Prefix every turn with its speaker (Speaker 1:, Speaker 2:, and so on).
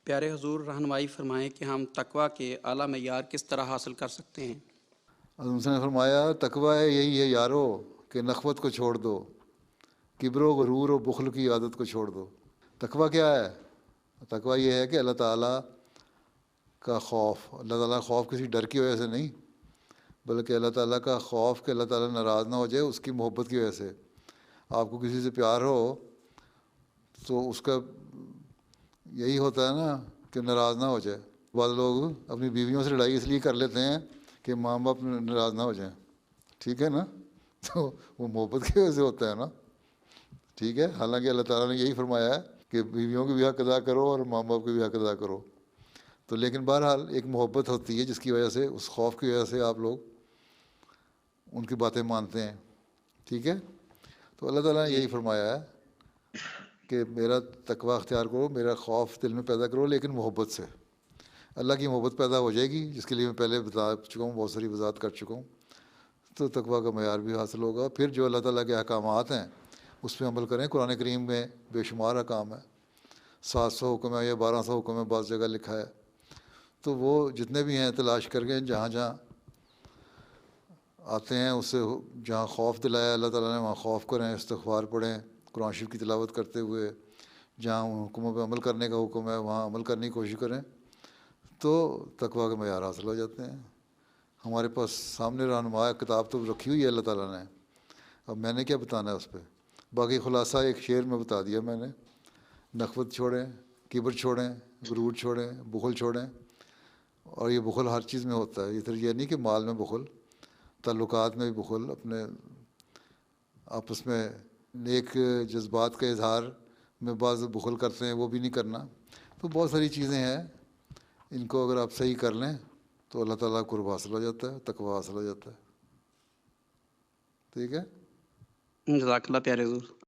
Speaker 1: پیارے حضور رہنمائی فرمائیں کہ ہم تقوی کے اعلیٰ معیار کس طرح حاصل کر سکتے ہیں؟
Speaker 2: حضرت نے فرمایا تقوی یہی ہے یارو کہ نخوت کو چھوڑ دو، کبر و غرور و بخل کی عادت کو چھوڑ دو۔ تقوی کیا ہے؟ تقوی یہ ہے کہ اللہ تعالیٰ کا خوف، اللہ تعالیٰ کا خوف کسی ڈر کی وجہ سے نہیں، بلکہ اللہ تعالیٰ کا خوف کہ اللہ تعالیٰ ناراض نہ ہو جائے اس کی محبت کی وجہ سے۔ آپ کو کسی سے پیار ہو تو اس کا یہی ہوتا ہے نا کہ ناراض نہ ہو جائے۔ بعض لوگ اپنی بیویوں سے لڑائی اس لیے کر لیتے ہیں کہ ماں باپ ناراض نہ ہو جائیں، ٹھیک ہے نا، تو وہ محبت کی وجہ سے ہوتا ہے نا، ٹھیک ہے۔ حالانکہ اللہ تعالیٰ نے یہی فرمایا ہے کہ بیویوں کی بھی حق ادا کرو اور ماں باپ کی بھی حق ادا کرو، تو لیکن بہرحال ایک محبت ہوتی ہے جس کی وجہ سے، اس خوف کی وجہ سے آپ لوگ ان کی باتیں مانتے ہیں، ٹھیک ہے۔ تو اللہ تعالیٰ نے
Speaker 1: جی
Speaker 2: یہی فرمایا ہے کہ میرا تقوی اختیار کرو، میرا خوف دل میں پیدا کرو، لیکن محبت سے۔ اللہ کی محبت پیدا ہو جائے گی، جس کے لیے میں پہلے بتا چکا ہوں، بہت ساری وضاحت کر چکا ہوں، تو تقوی کا معیار بھی حاصل ہوگا۔ پھر جو اللہ تعالیٰ کے احکامات ہیں اس پہ عمل کریں۔ قرآن کریم میں بے شمار احکام ہے، 700 حکم ہے یا 1200 حکم ہے، بعض جگہ لکھا ہے، تو وہ جتنے بھی ہیں تلاش کر کے جہاں جہاں آتے ہیں اس سے جہاں خوف دلایا اللہ تعالیٰ نے وہاں خوف کریں، استغفار پڑھیں، قرآن شریف کی تلاوت کرتے ہوئے، جہاں ان حکموں پہ عمل کرنے کا حکم ہے وہاں عمل کرنے کی کوشش کریں، تو تقوی کے معیار حاصل ہو جاتے ہیں۔ ہمارے پاس سامنے رہنما کتاب تو رکھی ہوئی ہے اللہ تعالیٰ نے، اب میں نے کیا بتانا ہے اس پہ؟ باقی خلاصہ ایک شعر میں بتا دیا میں نے۔ نخوت چھوڑیں، کبر چھوڑیں، غرور چھوڑیں، بخل چھوڑیں، اور یہ بخل ہر چیز میں ہوتا ہے، یہ نہیں کہ مال میں بخل، تعلقات میں بھی بخل، اپنے آپس میں نیک جذبات کا اظہار میں بعض بخل کرتے ہیں، وہ بھی نہیں کرنا۔ تو بہت ساری چیزیں ہیں، ان کو اگر آپ صحیح کر لیں تو اللہ تعالیٰ کو قرب حاصل ہو جاتا ہے، تقوی حاصل ہو جاتا ہے، ٹھیک ہے۔
Speaker 1: جزاک اللہ پیارے حضور۔